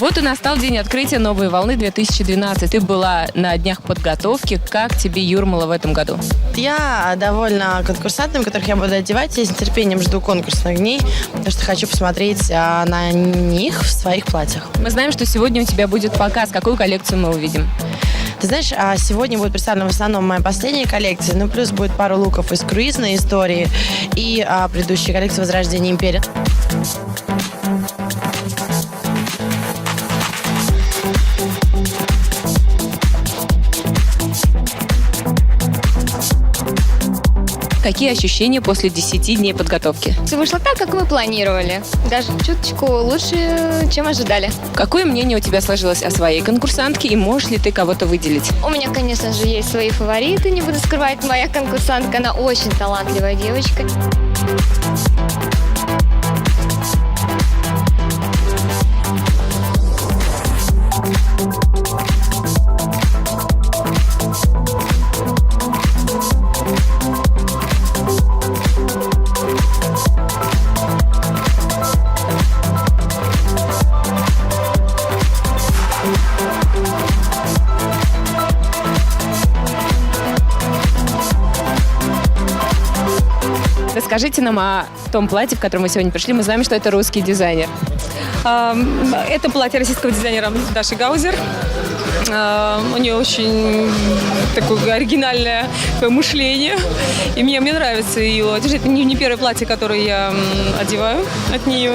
Вот и настал день открытия новой волны 2012. Ты была на днях подготовки. Как тебе Юрмала в этом году? Я довольна конкурсантами, которых я буду одевать. Я с нетерпением жду конкурсных дней, потому что хочу посмотреть на них в своих платьях. Мы знаем, что сегодня у тебя будет показ. Какую коллекцию мы увидим? Ты знаешь, сегодня будет представлена в основном моя последняя коллекция, ну плюс будет пару луков из круизной истории и предыдущей коллекции «Возрождение империи». Какие ощущения после 10 дней подготовки? Все вышло так, как мы планировали. Даже чуточку лучше, чем ожидали. Какое мнение у тебя сложилось о своей конкурсантке и можешь ли ты кого-то выделить? У меня, конечно же, есть свои фавориты, не буду скрывать. Моя конкурсантка, она очень талантливая девочка. Расскажите нам о том платье, в котором мы сегодня пришли. Мы знаем, что это русский дизайнер. Это платье российского дизайнера Даши Гаузер. У нее очень такое оригинальное мышление. И мне нравится ее. Это не первое платье, которое я одеваю от нее.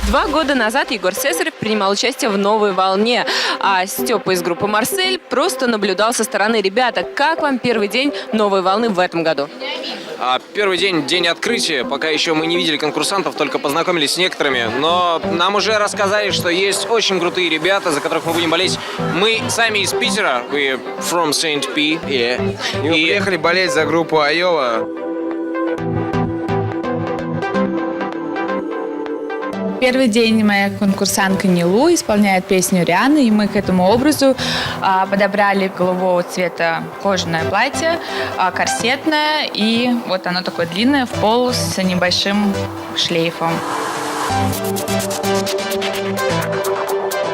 Два года назад Егор Цесарев принимал участие в «Новой волне», а Степа из группы «Марсель» просто наблюдал со стороны. Ребята, как вам первый день «Новой волны» в этом году? Первый день открытия. Пока еще мы не видели конкурсантов, только познакомились с некоторыми. Но нам уже рассказали, что есть очень крутые ребята, за которых мы будем болеть. Мы сами из Питера, we from St. P. Yeah. И мы приехали болеть за группу Айова. Первый день моя конкурсантка Нилу исполняет песню Рианы, и мы к этому образу подобрали голубого цвета кожаное платье, корсетное, и вот оно такое длинное, в пол с небольшим шлейфом.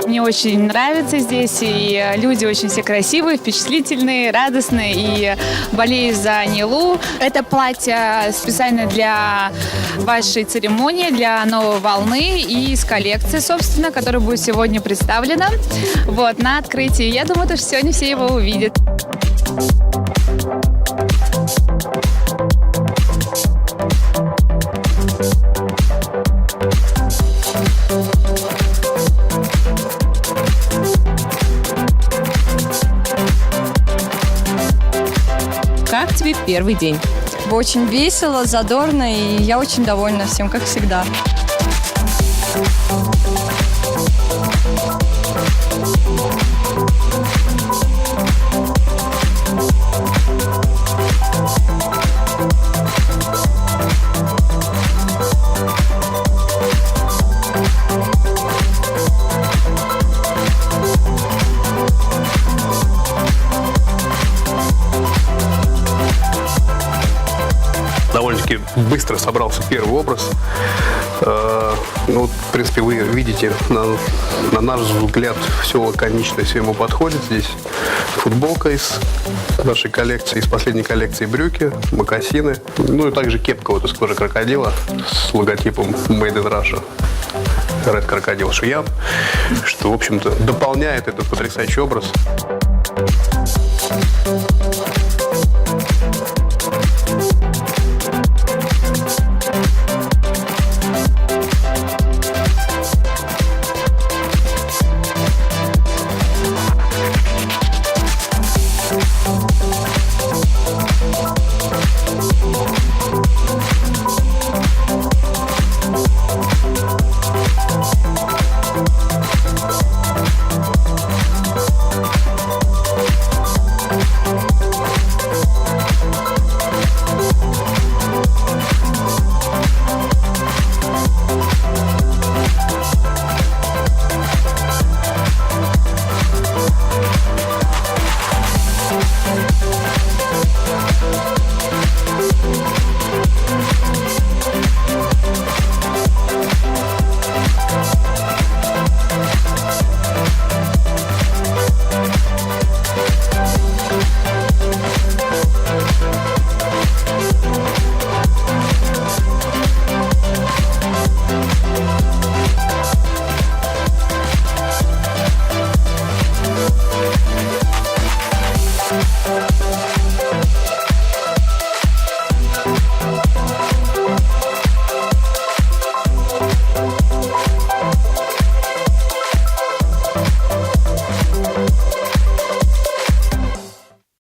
Мне очень нравится здесь, и люди очень все красивые, впечатлительные, радостные, и болею за Нилу. Это платье специально для вашей церемонии, для новой волны и из коллекции, собственно, которая будет сегодня представлена на открытии. Я думаю, что сегодня все его увидят. Как тебе первый день? Очень весело, задорно, и я очень довольна всем, как всегда. Довольно-таки быстро собрался первый образ. В принципе, вы видите, на наш взгляд, все лаконично, все ему подходит. Здесь футболка из нашей коллекции, из последней коллекции брюки, мокасины. И также кепка из кожи крокодила с логотипом Made in Russia. Red Crocodile Шиян, что, в общем-то, дополняет этот потрясающий образ.